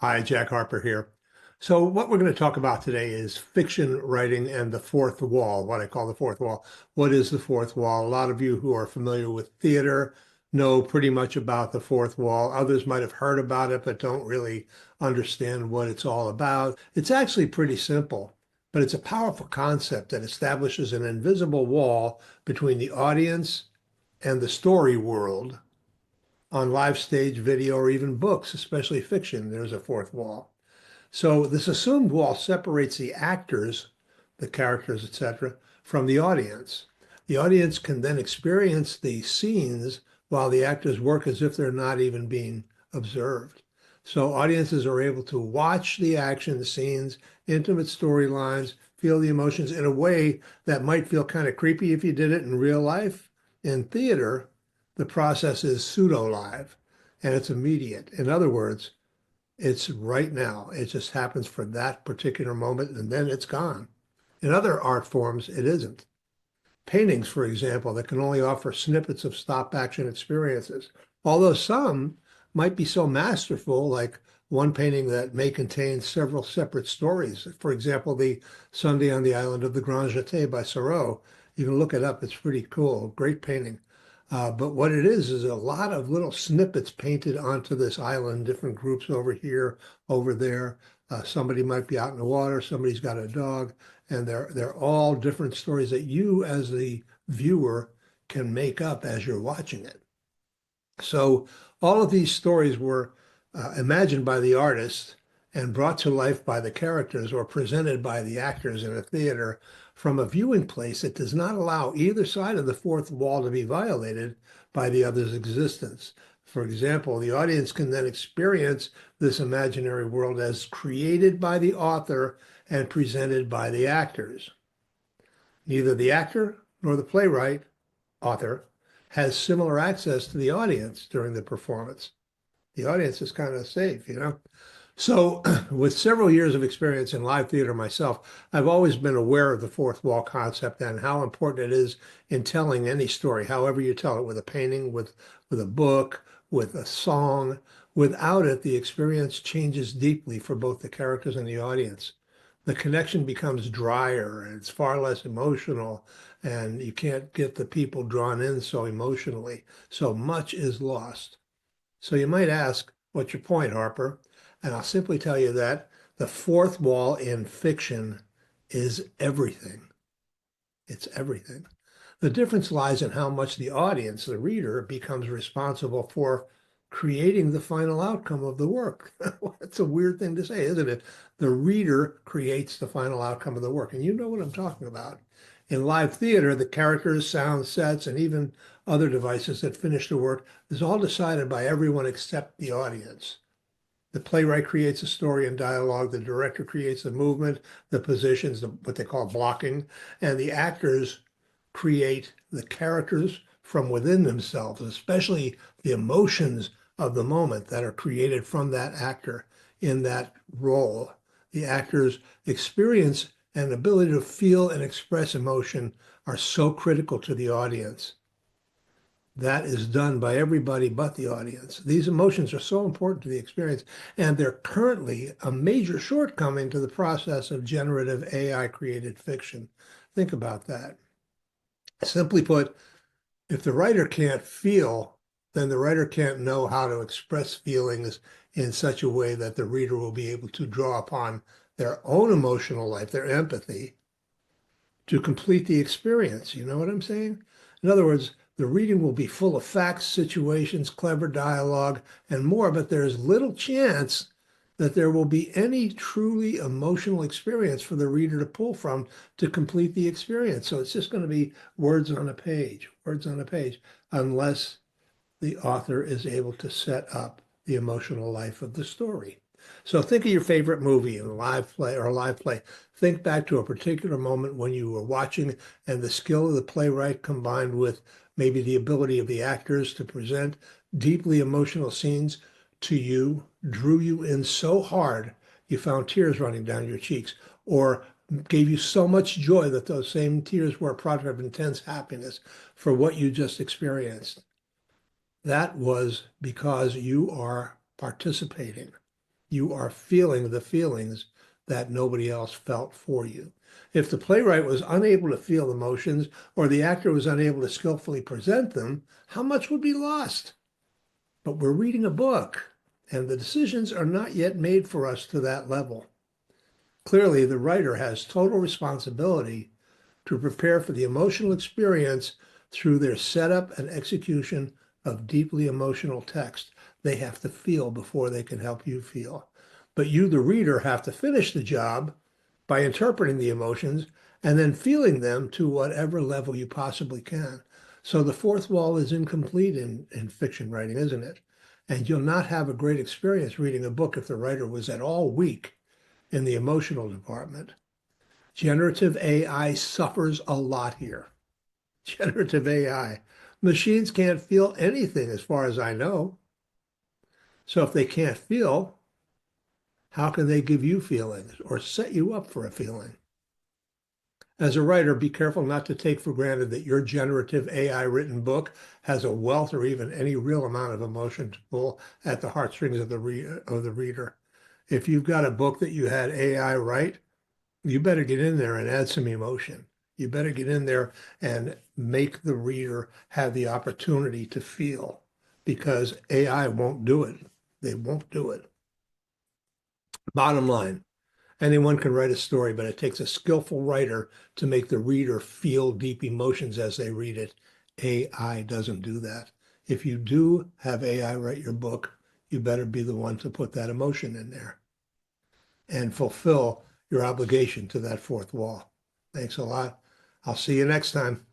Hi, Jack Harper here. So, what we're going to talk about today is fiction writing and the fourth wall, what I call the fourth wall. What is the fourth wall? A lot of you who are familiar with theater know pretty much about the fourth wall. Others might have heard about it, but don't really understand what it's all about. It's actually pretty simple, but it's a powerful concept that establishes an invisible wall between the audience and the story world. On live stage, video, or even books, especially fiction, there's a fourth wall. So this assumed wall separates the actors, the characters, etc., from the audience. The audience can then experience the scenes while the actors work as if they're not even being observed. So audiences are able to watch the action, the scenes, intimate storylines, feel the emotions in a way that might feel kind of creepy if you did it in real life. In theater, the process is pseudo live and it's immediate. In other words, it's right now. It just happens for that particular moment and then it's gone. In other art forms, it isn't. Paintings, for example, that can only offer snippets of stop action experiences, although some might be so masterful, like one painting that may contain several separate stories. For example, the Sunday on the Island of the Grand Jeté by Seurat. You can look it up. It's pretty cool. Great painting. But what it is a lot of little snippets painted onto this island, different groups over here, over there. Somebody might be out in the water, somebody's got a dog, and they're all different stories that you as the viewer can make up as you're watching it. So all of these stories were imagined by the artist and brought to life by the characters or presented by the actors in a theater from a viewing place that does not allow either side of the fourth wall to be violated by the other's existence. For example, the audience can then experience this imaginary world as created by the author and presented by the actors. Neither the actor nor the playwright, author, has similar access to the audience during the performance. The audience is kind of safe. So, with several years of experience in live theater myself, I've always been aware of the fourth wall concept and how important it is in telling any story, however you tell it, with a painting, with a book, with a song. Without it, the experience changes deeply for both the characters and the audience. The connection becomes drier and it's far less emotional, and you can't get the people drawn in so emotionally. So much is lost. So you might ask, what's your point, Harper? And I'll simply tell you that the fourth wall in fiction is everything. It's everything. The difference lies in how much the audience, the reader, becomes responsible for creating the final outcome of the work. That's a weird thing to say, isn't it? The reader creates the final outcome of the work. And you know what I'm talking about. In live theater, the characters, sound sets, and even other devices that finish the work is all decided by everyone except the audience. The playwright creates a story and dialogue, the director creates the movement, the positions, what they call blocking, and the actors create the characters from within themselves, especially the emotions of the moment that are created from that actor in that role. The actor's experience and ability to feel and express emotion are so critical to the audience. That is done by everybody but the audience. These emotions are so important to the experience, and they're currently a major shortcoming to the process of generative AI created fiction. Think about that. Simply put, if the writer can't feel, then the writer can't know how to express feelings in such a way that the reader will be able to draw upon their own emotional life, their empathy, to complete the experience. You know what I'm saying? In other words, the reading will be full of facts, situations, clever dialogue, and more, but there's little chance that there will be any truly emotional experience for the reader to pull from to complete the experience. So it's just going to be words on a page, unless the author is able to set up the emotional life of the story. So think of your favorite movie in a live play or a live play. Think back to a particular moment when you were watching and the skill of the playwright combined with maybe the ability of the actors to present deeply emotional scenes to you drew you in so hard you found tears running down your cheeks, or gave you so much joy that those same tears were a product of intense happiness for what you just experienced. That was because you are participating. You are feeling the feelings that nobody else felt for you. If the playwright was unable to feel emotions or the actor was unable to skillfully present them, how much would be lost? But we're reading a book, and the decisions are not yet made for us to that level. Clearly, the writer has total responsibility to prepare for the emotional experience through their setup and execution of deeply emotional text. They have to feel before they can help you feel. But you, the reader, have to finish the job by interpreting the emotions and then feeling them to whatever level you possibly can. So the fourth wall is incomplete in fiction writing, isn't it? And you'll not have a great experience reading a book if the writer was at all weak in the emotional department. Generative AI suffers a lot here. Generative AI. Machines can't feel anything as far as I know. So if they can't feel, how can they give you feelings or set you up for a feeling? As a writer, be careful not to take for granted that your generative AI written book has a wealth or even any real amount of emotion to pull at the heartstrings of the reader. If you've got a book that you had AI write, you better get in there and add some emotion. You better get in there and make the reader have the opportunity to feel because AI won't do it. They won't do it. Bottom line, anyone can write a story, but it takes a skillful writer to make the reader feel deep emotions as they read it. AI doesn't do that. If you do have AI write your book, you better be the one to put that emotion in there and fulfill your obligation to that fourth wall. Thanks a lot. I'll see you next time.